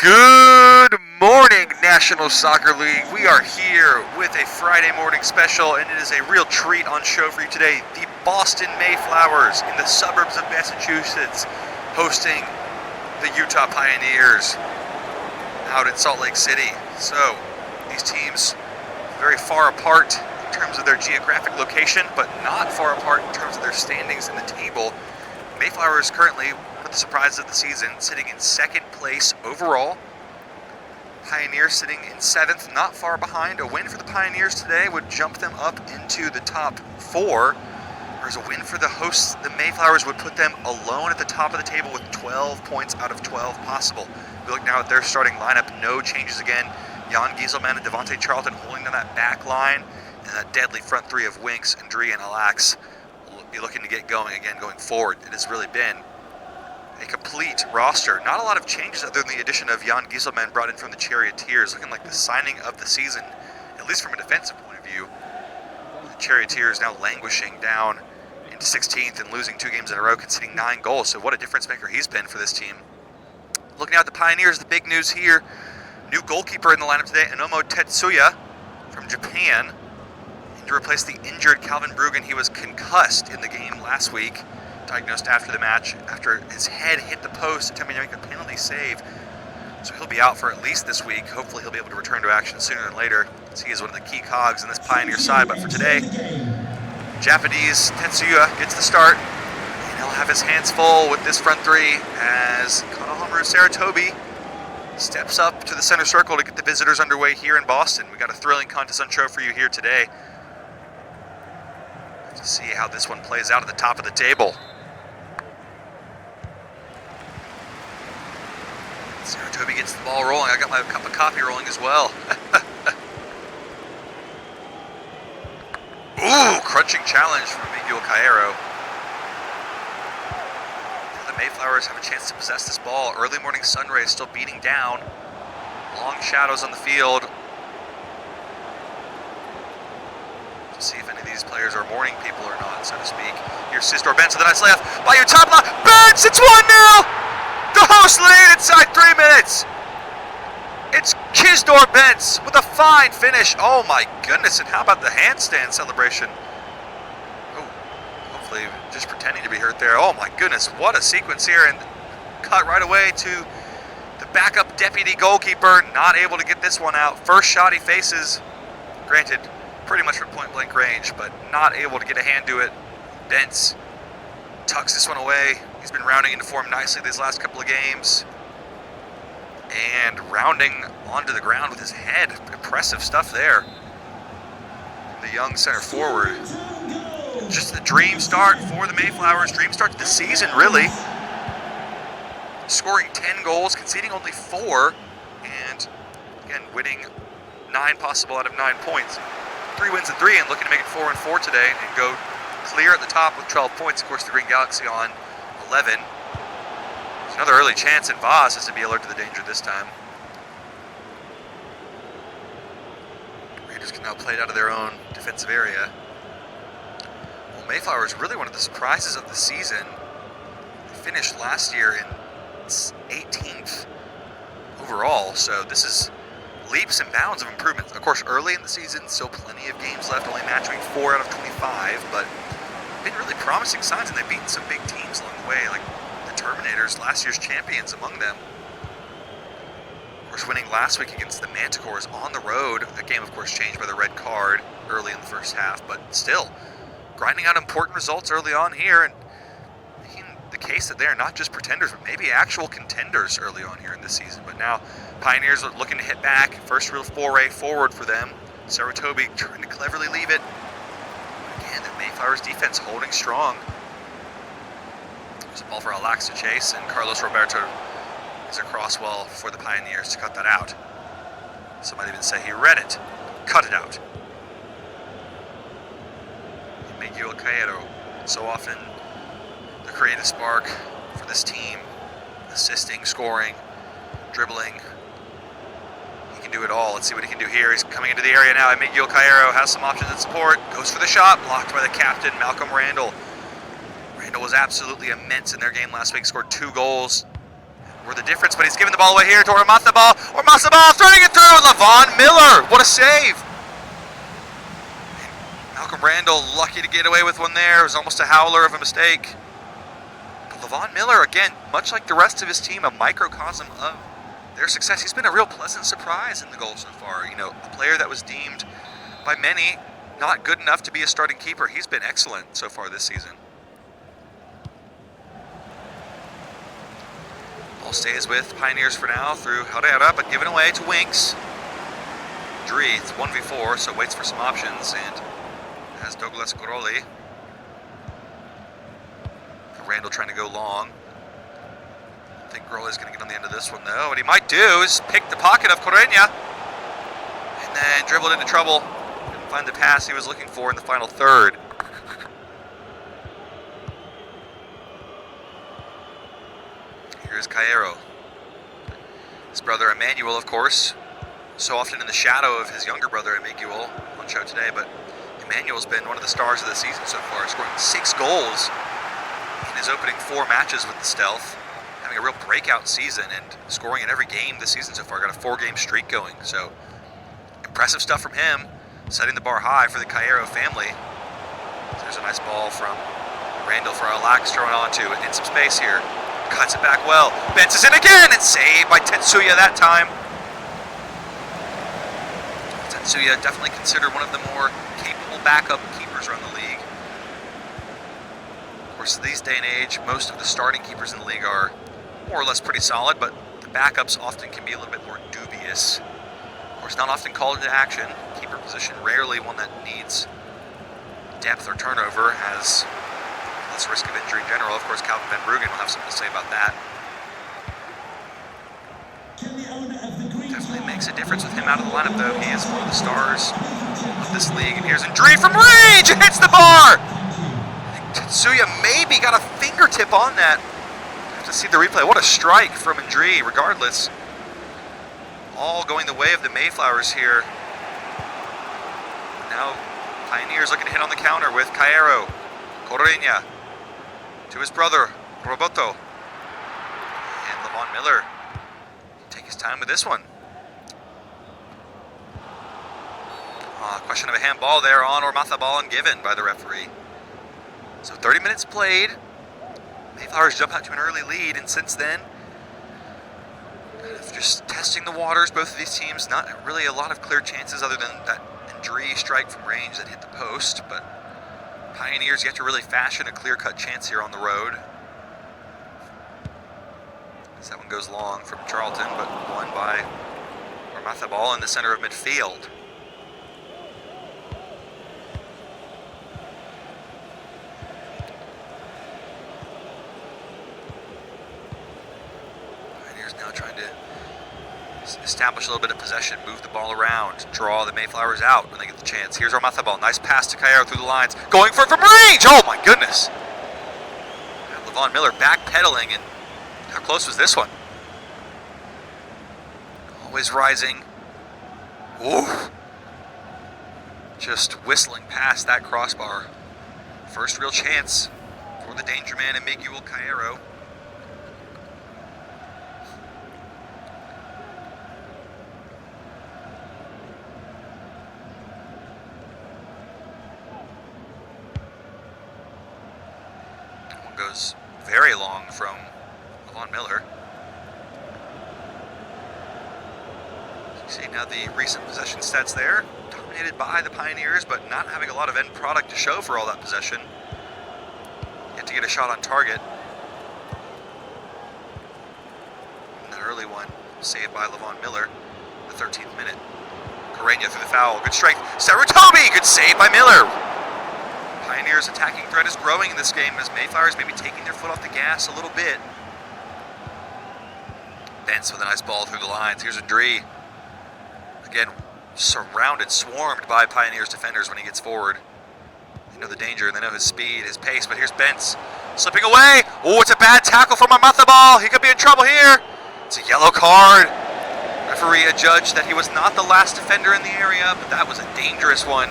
Good morning, National Soccer League. We are here with a Friday morning special, and it is a real treat on show for you today. The Boston Mayflowers in the suburbs of Massachusetts hosting the Utah Pioneers out in Salt Lake City. So, these teams very far apart in terms of their geographic location, but not far apart in terms of their standings in the table. Mayflowers currently, with the surprises of the season, sitting in second place overall. Pioneers sitting in seventh, not far behind. A win for the Pioneers today would jump them up into the top four, whereas a win for the hosts, the Mayflowers, would put them alone at the top of the table with 12 points out of 12 possible. We look now at their starting lineup, no changes again. Jan Gieselman and Devontae Charlton holding down that back line, and that deadly front three of Winks, Andree, and Alax will be looking to get going again going forward. It has really been a complete roster. Not a lot of changes other than the addition of Jan Gieselman brought in from the Charioteers, looking like the signing of the season, at least from a defensive point of view. The Charioteers now languishing down into 16th and losing 2 games in a row, conceding 9 goals. So what a difference maker he's been for this team. Looking at the Pioneers, the big news here, new goalkeeper in the lineup today, Inomo Tetsuya from Japan, to replace the injured Calvin Bruggen. He was concussed in the game last week, diagnosed after the match after his head hit the post attempting to make a penalty save. So he'll be out for at least this week. Hopefully he'll be able to return to action sooner than later, as he is one of the key cogs in this Pioneer side. But for today, Japanese Tetsuya gets the start, and he'll have his hands full with this front three as Kanohamaru Saratobi steps up to the center circle to get the visitors underway here in Boston. We got a thrilling contest on show for you here today to see how this one plays out at the top of the table. Saratobi gets the ball rolling. I got my cup of coffee rolling as well. Ooh, crunching challenge from Miguel Caero. The Mayflowers have a chance to possess this ball. Early morning sun rays still beating down. Long shadows on the field. To see if any of these players are morning people or not, so to speak. Here's Sistor Benz with a nice layoff by Utah. Benz, it's 1-0! The host lead inside 3 minutes. It's Kisdor Benz with a fine finish. Oh my goodness, and how about the handstand celebration? Oh, hopefully just pretending to be hurt there. Oh my goodness, what a sequence here, and cut right away to the backup deputy goalkeeper, not able to get this one out. First shot he faces, granted, pretty much from point blank range, but not able to get a hand to it. Benz tucks this one away. He's been rounding into form nicely these last couple of games. And rounding onto the ground with his head. Impressive stuff there. The young center forward. Just the dream start for the Mayflowers. Dream start to the season, really. Scoring 10 goals, conceding only 4. And, again, winning 9 possible out of 9 points. 3 wins and 3, and looking to make it 4-4 today and go clear at the top with 12 points. Of course, the Green Galaxy on 11. There's another early chance, and Voss has to be alert to the danger this time. Raiders can now play it out of their own defensive area. Well, Mayflower is really one of the surprises of the season. They finished last year in 18th overall, so this is leaps and bounds of improvement. Of course, early in the season, still plenty of games left, only matching 4 out of 25, but been really promising signs, and they've beaten some big teams along the way, like the Terminators, last year's champions among them. Of course, winning last week against the Manticores on the road. That game, of course, changed by the red card early in the first half, but still grinding out important results early on here, and making the case that they are not just pretenders, but maybe actual contenders early on here in this season. But now Pioneers are looking to hit back. First real foray forward for them. Saratobi trying to cleverly leave it. Again, the Mayflowers defense holding strong. There's a ball for Alax to chase, and Carlos Roberto is across well for the Pioneers to cut that out. Some might even say he read it. Cut it out. Miguel Caero, so often the creative spark for this team. Assisting, scoring, dribbling. He can do it all. Let's see what he can do here. He's coming into the area now, and Miguel Caero has some options and support. Goes for the shot, blocked by the captain, Malcolm Randall. Randall was absolutely immense in their game last week, scored 2 goals. were the difference, but he's giving the ball away here to Ormazabal. Ormazabal throwing it through. Levon Miller, what a save. Malcolm Randall lucky to get away with one there. It was almost a howler of a mistake. But Levon Miller, again, much like the rest of his team, a microcosm of their success. He's been a real pleasant surprise in the goal so far. You know, a player that was deemed by many not good enough to be a starting keeper. He's been excellent so far this season. Ball stays with Pioneers for now through Herrera, but given away to Winks. Dree, it's 1v4, so waits for some options, and has Douglas Coroli. Randall trying to go long. I think Coroli's going to get on the end of this one, though. What he might do is pick the pocket of Correña, and then dribbled into trouble. Didn't find the pass he was looking for in the final third. Here's Caero. His brother Emmanuel, of course, so often in the shadow of his younger brother Emmanuel on show today, but Emmanuel's been one of the stars of the season so far, scoring 6 goals in his opening 4 matches with the Stealth, having a real breakout season and scoring in every game this season so far. Got a 4-game streak going, so impressive stuff from him, setting the bar high for the Caero family. So there's a nice ball from Randall for Alax, throwing onto it in some space here. Cuts it back well. Bents is in again, and saved by Tetsuya that time. Tetsuya definitely considered one of the more capable backup keepers around the league. Of course, these day and age, most of the starting keepers in the league are more or less pretty solid, but the backups often can be a little bit more dubious. Of course, not often called into action. Keeper position rarely one that needs depth or turnover, has less risk of injury in general. Of course, Calvin Van Bruggen will have something to say about that. Definitely makes a difference with him out of the lineup, though. He is one of the stars of this league. And here's Ndri from range! It hits the bar! Tetsuya maybe got a fingertip on that. Have to see the replay. What a strike from Ndri, regardless. All going the way of the Mayflowers here. Now, Pioneers looking to hit on the counter with Caero. Correña to his brother, Roboto. And Levon Miller take his time with this one. Question of a handball there on Ormazabal and given by the referee. So 30 minutes played. Mayflowers jump out to an early lead, and since then, kind of just testing the waters, both of these teams. Not really a lot of clear chances other than that Ndri strike from range that hit the post, but Pioneers yet to really fashion a clear-cut chance here on the road. As that one goes long from Charlton, but won by Ormazabal in the center of midfield. Pioneers now trying to establish a little bit of possession, move the ball around, draw the Mayflowers out when they get the chance. Here's Ormazabal, nice pass to Caero through the lines, going for it from range! Oh my goodness! Levon Miller backpedaling, and how close was this one? Always rising. Ooh! Just whistling past that crossbar. First real chance for the danger man and Miguel Caero. Goes very long from Levon Miller. You see now the recent possession stats there, dominated by the Pioneers, but not having a lot of end product to show for all that possession. Yet to get a shot on target. And that early one saved by Levon Miller, the 13th minute. Correña through the foul, good strength. Sarutobi, good save by Miller. Pioneers' attacking threat is growing in this game as Mayflowers maybe taking their foot off the gas a little bit. Bents with a nice ball through the lines. Here's Ndri. Again, surrounded, swarmed by Pioneers defenders when he gets forward. They know the danger and they know his speed, his pace, but here's Bents slipping away. Oh, it's a bad tackle from Ormazabal. He could be in trouble here. It's a yellow card. Referee adjudged that he was not the last defender in the area, but that was a dangerous one.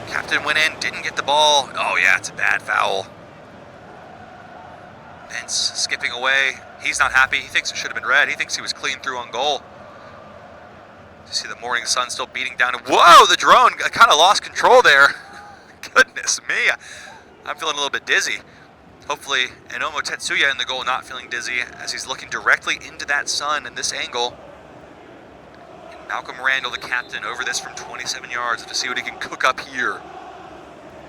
Captain went in, didn't get the ball. Oh yeah, it's a bad foul. Benz skipping away. He's not happy. He thinks it should have been red. He thinks he was clean through on goal. You see the morning sun still beating down. Whoa, the drone kind of lost control there. Goodness me. I'm feeling a little bit dizzy. Hopefully, Enomo Tetsuya in the goal not feeling dizzy as he's looking directly into that sun in this angle. And Malcolm Randall, the captain, over this from 27 yards to see what he can cook up here.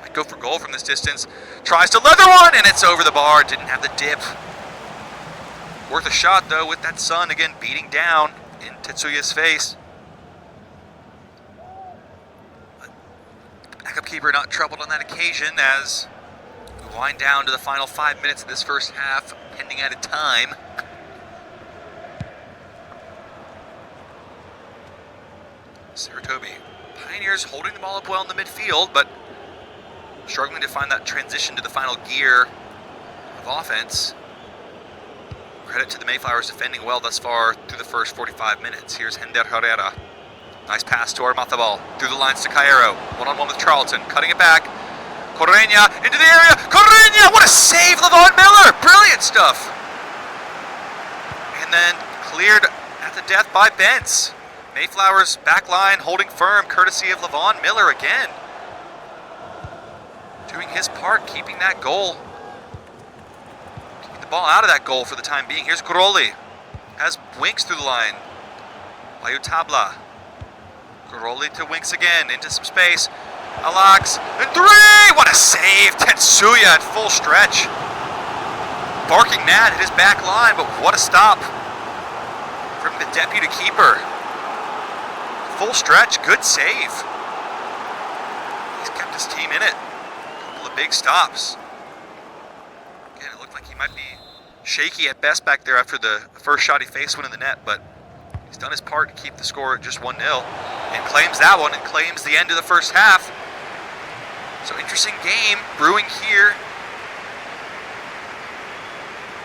Might go for goal from this distance. Tries to leather one, and it's over the bar. Didn't have the dip. Worth a shot, though, with that sun again beating down in Tetsuya's face. Backup keeper not troubled on that occasion as we wind down to the final 5 minutes of this first half, pending at a time. Saratobi. Pioneers holding the ball up well in the midfield, but struggling to find that transition to the final gear of offense. Credit to the Mayflowers defending well thus far through the first 45 minutes. Here's Hender Herrera. Nice pass to Armatabal. Through the lines to Cairo. One-on-one with Charlton. Cutting it back. Correña into the area. Correña! What a save, Levon Miller! Brilliant stuff. And then cleared at the death by Bentz. Mayflowers back line holding firm, courtesy of Levon Miller again. Doing his part, keeping that goal. Keeping the ball out of that goal for the time being. Here's Groli. Has Winks through the line. Layutabla. Groli to Winks again, into some space. Alax, and three! What a save! Tetsuya at full stretch. Barking mad at his back line, but what a stop from the deputy keeper. Full stretch, good save. He's kept his team in it. A couple of big stops. Again, it looked like he might be shaky at best back there after the first shot he faced went in the net, but he's done his part to keep the score at just 1-0 and claims that one and claims the end of the first half. So interesting game brewing here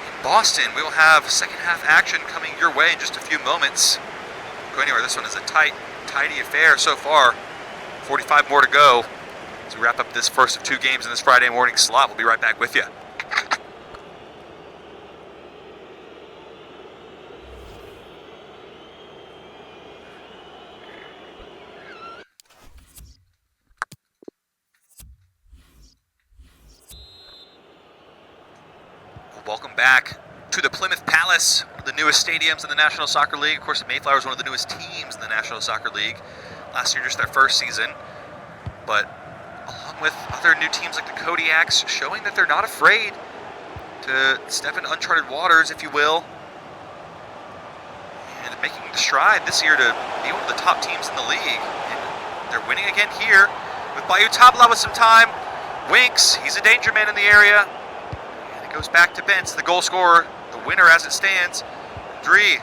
in Boston. We will have second half action coming your way in just a few moments. Go anywhere. This one is a tidy affair so far. 45 more to go as we wrap up this first of two games in this Friday morning slot. We'll be right back with you. Welcome back to the Plymouth Palace, one of the newest stadiums in the National Soccer League. Of course, the Mayflowers, one of the newest teams in the National Soccer League. Last year, just their first season. But along with other new teams like the Kodiaks, showing that they're not afraid to step into uncharted waters, if you will. And making the stride this year to be one of the top teams in the league. And they're winning again here with Bayou Tabla with some time. Winks, he's a danger man in the area. Goes back to Bentz, the goal scorer, the winner as it stands. Dree,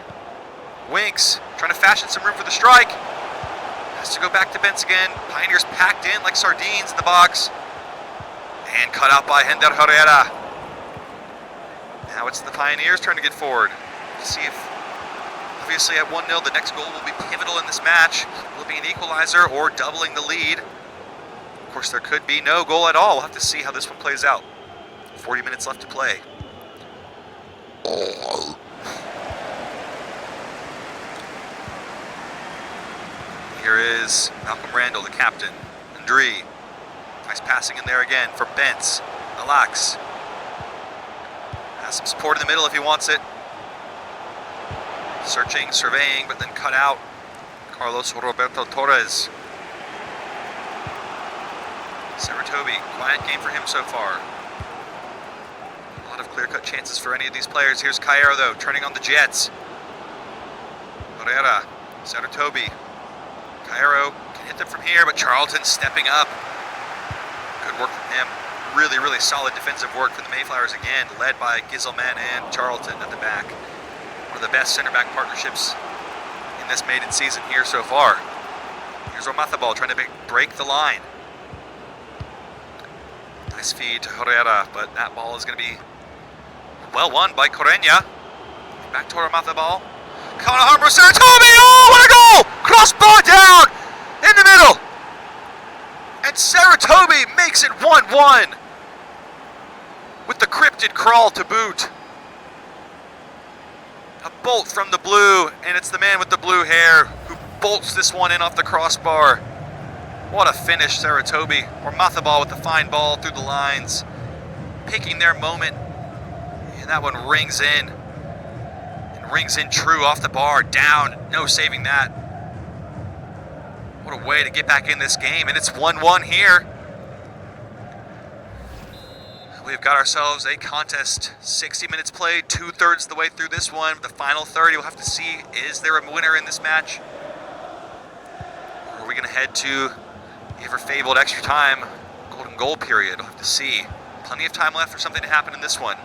Winks, trying to fashion some room for the strike. Has to go back to Bentz again. Pioneers packed in like sardines in the box. And cut out by Hender Herrera. Now it's the Pioneers trying to get forward. See if, obviously at 1-0, the next goal will be pivotal in this match. Will it be an equalizer or doubling the lead? Of course, there could be no goal at all. We'll have to see how this one plays out. 40 minutes left to play. Here is Malcolm Randall, the captain. Ndree. Nice passing in there again for Bentz. Alax. Has some support in the middle if he wants it. Searching, surveying, but then cut out. Carlos Roberto Torres. Saratobi, quiet game for him so far. A lot of clear-cut chances for any of these players. Here's Cairo, though, turning on the Jets. Herrera, Saratobi. Cairo can hit them from here, but Charlton stepping up. Good work from him. Really, really solid defensive work from the Mayflowers again, led by Giselman and Charlton at the back. One of the best center-back partnerships in this maiden season here so far. Here's Omathabal trying to break the line. Nice feed to Herrera, but that ball is going to be well won by Correña. Back to Omathabal. Kanahama Saratobi! Oh, what a goal! Crossbar down in the middle. And Saratobi makes it 1-1 with the cryptid crawl to boot. bolt from the blue, and it's the man with the blue hair who bolts this one in off the crossbar. What a finish, Saratobi, or Mathabal with the fine ball through the lines, picking their moment, and that one rings in, and rings in true off the bar, down, no saving that. What a way to get back in this game, and it's 1-1 here. We've got ourselves a contest, 60 minutes played, 2/3 the way through this one. The final 30, we'll have to see, is there a winner in this match? Or are we going to head to the ever-fabled extra time, golden goal period? We'll have to see. Plenty of time left for something to happen in this one.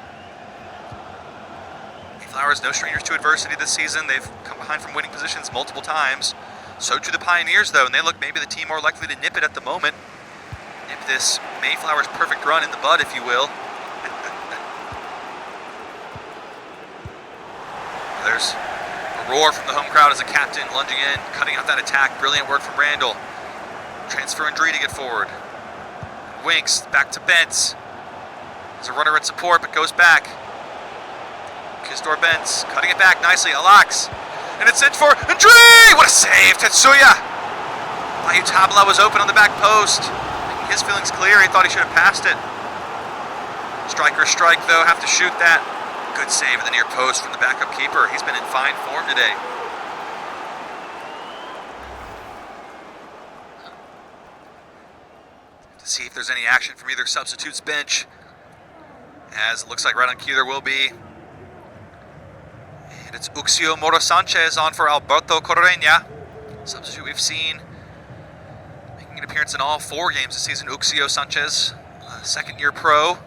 Mayflowers, no strangers to adversity this season. They've come behind from winning positions multiple times. So too the Pioneers, though, and they look maybe the team more likely to nip it at the moment. Nip this Mayflowers perfect run in the bud, if you will. There's a roar from the home crowd as a captain lunging in, cutting out that attack. Brilliant work from Randall. Transfer Dree to get forward. Winks back to Bentz. There's a runner in support, but goes back. Kisdor Bentz cutting it back nicely. Alax. And it's in for Dree! What a save, Tetsuya! Mayutabla was open on the back post. Making his feelings clear, he thought he should have passed it. Striker strike, though, have to shoot that. Good save at the near post from the backup keeper. He's been in fine form today. To see if there's any action from either substitute's bench. As it looks like right on cue there will be. And it's Uxio Moro Sanchez on for Alberto Correña. Substitute we've seen making an appearance in all 4 games this season. Uxio Sanchez, second-year pro.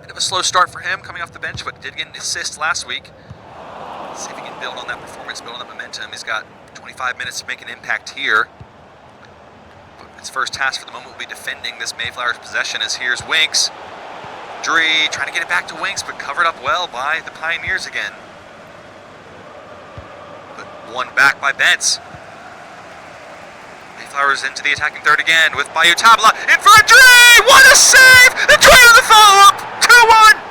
Bit of a slow start for him coming off the bench, but did get an assist last week. See if he can build on that performance, build on that momentum. He's got 25 minutes to make an impact here. But his first task for the moment will be defending this Mayflowers possession, as here's Winks. Dree trying to get it back to Winks, but covered up well by the Pioneers again. But one back by Bentz. Mayflowers into the attacking third again with Mayutabla in for a Dree! What a save! And Dree with the follow-up! 2-1!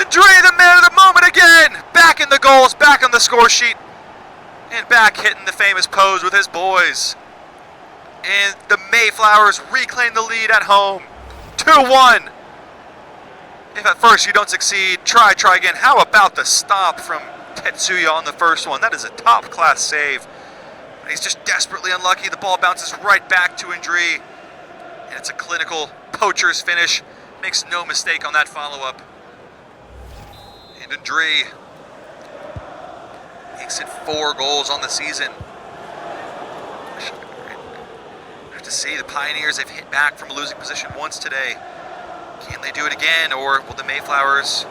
Dree, the man of the moment again! Back in the goals, back on the score sheet. And back hitting the famous pose with his boys. And the Mayflowers reclaim the lead at home. 2-1. If at first you don't succeed, try again. How about the stop from Tetsuya on the first one? That is a top-class save. And he's just desperately unlucky. The ball bounces right back to Ndree. And it's a clinical poacher's finish. Makes no mistake on that follow-up. And Ndree makes it 4 goals on the season. Have to see, the Pioneers have hit back from a losing position once today. Can they do it again, or will the Mayflowers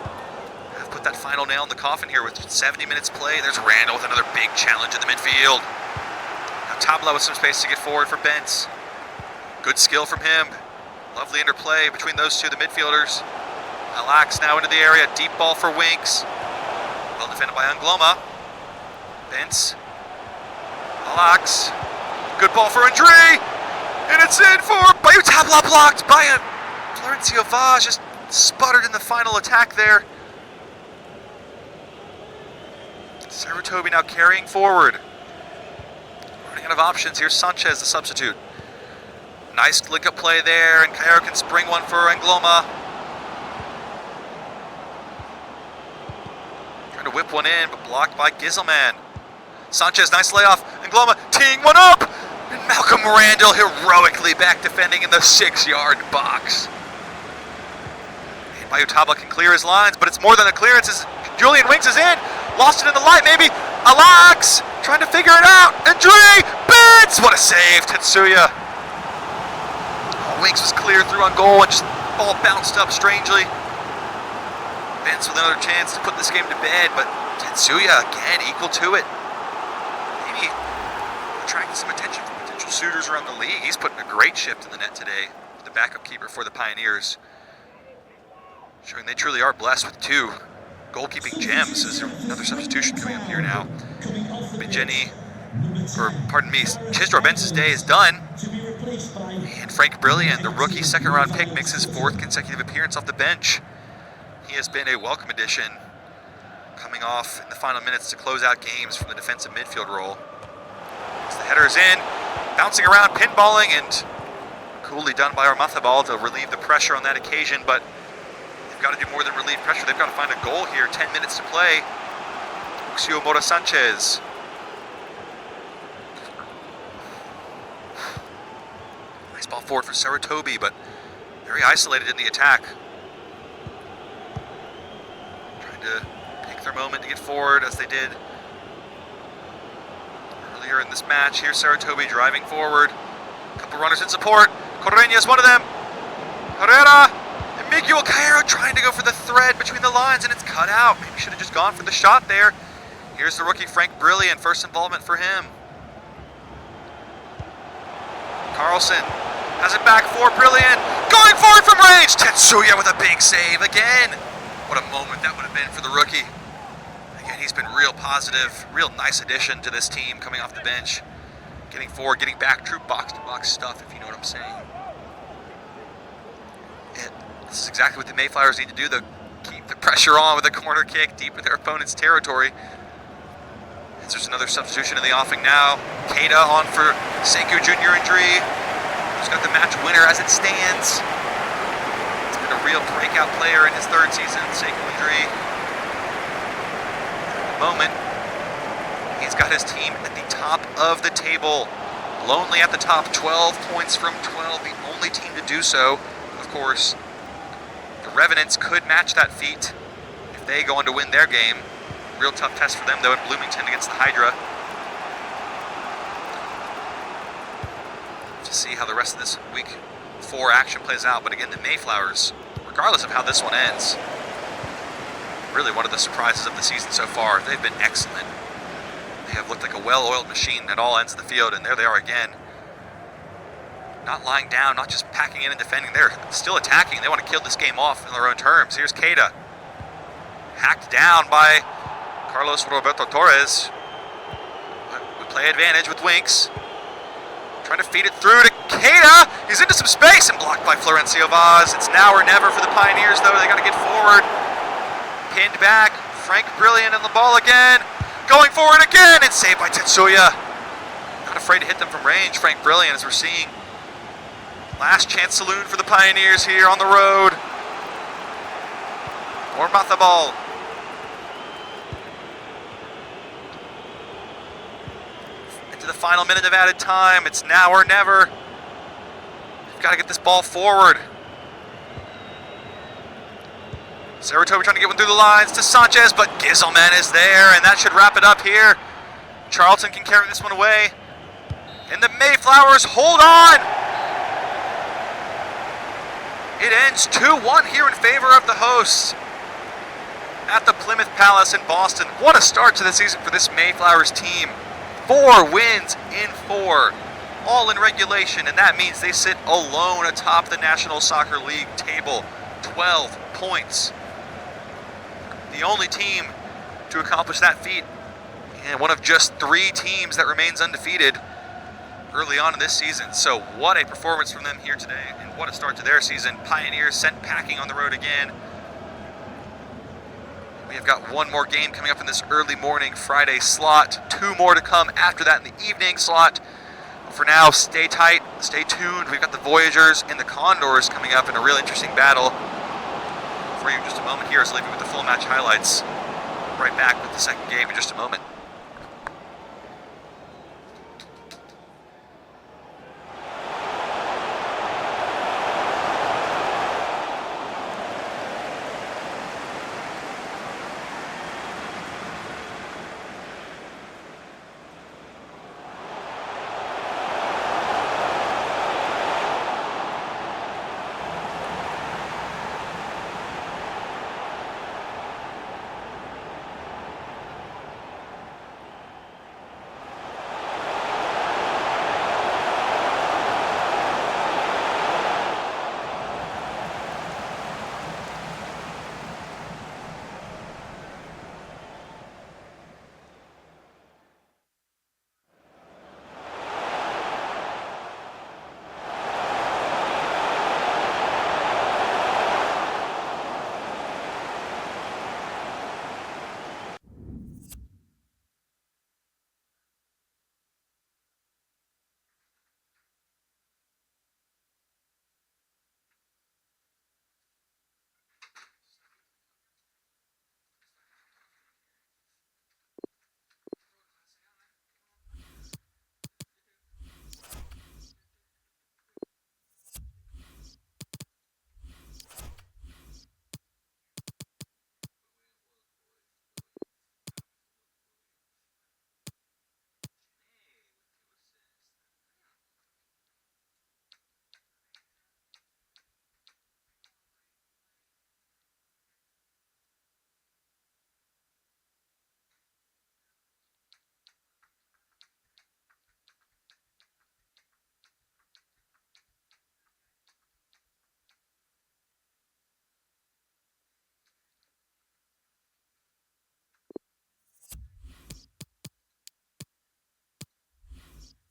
have put that final nail in the coffin here with 70 minutes play? There's Randall with another big challenge in the midfield. Now Tabla with some space to get forward for Bentz. Good skill from him. Lovely interplay between those two, the midfielders. Alax now into the area, deep ball for Winks. Well defended by Angloma. Bentz. Alax. Good ball for Ndree. And it's in for Mayutabla, blocked by a Florencio Vaz, just sputtered in the final attack there. Saratobi now carrying forward. Running out of options. Here's Sanchez, the substitute. Nice link-up play there, and Cairo can spring one for Angloma. Trying to whip one in, but blocked by Giselman. Sanchez, nice layoff. Angloma teeing one up! And Malcolm Randall heroically back defending in the 6-yard box. And Mayutabla can clear his lines, but it's more than a clearance as Julian Winks is in. Lost it in the light, maybe. Alax trying to figure it out. Ndree, Bentz! What a save, Tetsuya. Winks was clear through on goal, and just ball bounced up strangely. Bentz with another chance to put this game to bed, but Tetsuya again equal to it. Maybe attracting some attention from potential suitors around the league. He's putting a great shift in the net today, the backup keeper for the Pioneers. Showing they truly are blessed with 2 goalkeeping gems. Is there another substitution coming up here now? Kisdor Bentz's day is done. And Frank Brilliant, the rookie second-round pick, makes his 4th consecutive appearance off the bench. He has been a welcome addition coming off in the final minutes to close out games from the defensive midfield role. As the header is in, bouncing around, pinballing, and coolly done by Armazabal to relieve the pressure on that occasion, but they've got to do more than relieve pressure. They've got to find a goal here. 10 minutes to play. Uxio Mora Sanchez. Nice ball forward for Saratobi, but very isolated in the attack. Trying to pick their moment to get forward as they did earlier in this match. Here's Saratobi driving forward. A couple runners in support. Correña is one of them. Herrera and Miguel Cairo trying to go for the thread between the lines, and it's cut out. Maybe should have just gone for the shot there. Here's the rookie Frank Brilliant, first involvement for him. Carlson has it back for Brilliant. Going forward from range. Tetsuya with a big save again. What a moment that would have been for the rookie. Again, he's been real positive, real nice addition to this team coming off the bench. Getting forward, getting back, true box-to-box stuff, if you know what I'm saying. And this is exactly what the Mayflowers need to do, though. Keep the pressure on with a corner kick deep in their opponent's territory. As there's another substitution in the offing now. Keita on for Sekou Jr. injury. Who's got the match winner as it stands. He's been a real breakout player in his third season, Sekou injury. At the moment, he's got his team at the top of the table. Lonely at the top, 12 points from 12, the only team to do so. Of course, the Revenants could match that feat if they go on to win their game. Real tough test for them, though, in Bloomington against the Hydra. To see how the rest of this week 4 action plays out. But again, the Mayflowers, regardless of how this one ends, really one of the surprises of the season so far. They've been excellent. They have looked like a well-oiled machine at all ends of the field, and there they are again. Not lying down, not just packing in and defending. They're still attacking. They want to kill this game off in their own terms. Here's Keita. Hacked down by Carlos Roberto Torres. We play advantage with Winks. Trying to feed it through to Keita. He's into some space and blocked by Florencio Vaz. It's now or never for the Pioneers, though. They got to get forward. Pinned back. Frank Brilliant on the ball again. Going forward again, and saved by Tetsuya. Not afraid to hit them from range, Frank Brilliant, as we're seeing. Last chance saloon for the Pioneers here on the road. Armazabal. Into the final minute of added time. It's now or never. We've got to get this ball forward. Saratobi trying to get one through the lines to Sanchez, but Gizelman is there, and that should wrap it up here. Charlton can carry this one away. And the Mayflowers hold on. It ends 2-1 here in favor of the hosts at the Plymouth Palace in Boston. What a start to the season for this Mayflowers team. 4 wins in 4, all in regulation, and that means they sit alone atop the National Soccer League table. 12 points. The only team to accomplish that feat, and one of just 3 teams that remains undefeated early on in this season. So what a performance from them here today, and what a start to their season. Pioneers sent packing on the road again. We have got one more game coming up in this early morning Friday slot. 2 more to come after that in the evening slot. For now, stay tight, stay tuned. We've got the Voyagers and the Condors coming up in a real interesting battle for you in just a moment here. So leave you with the full match highlights. Right back with the second game in just a moment.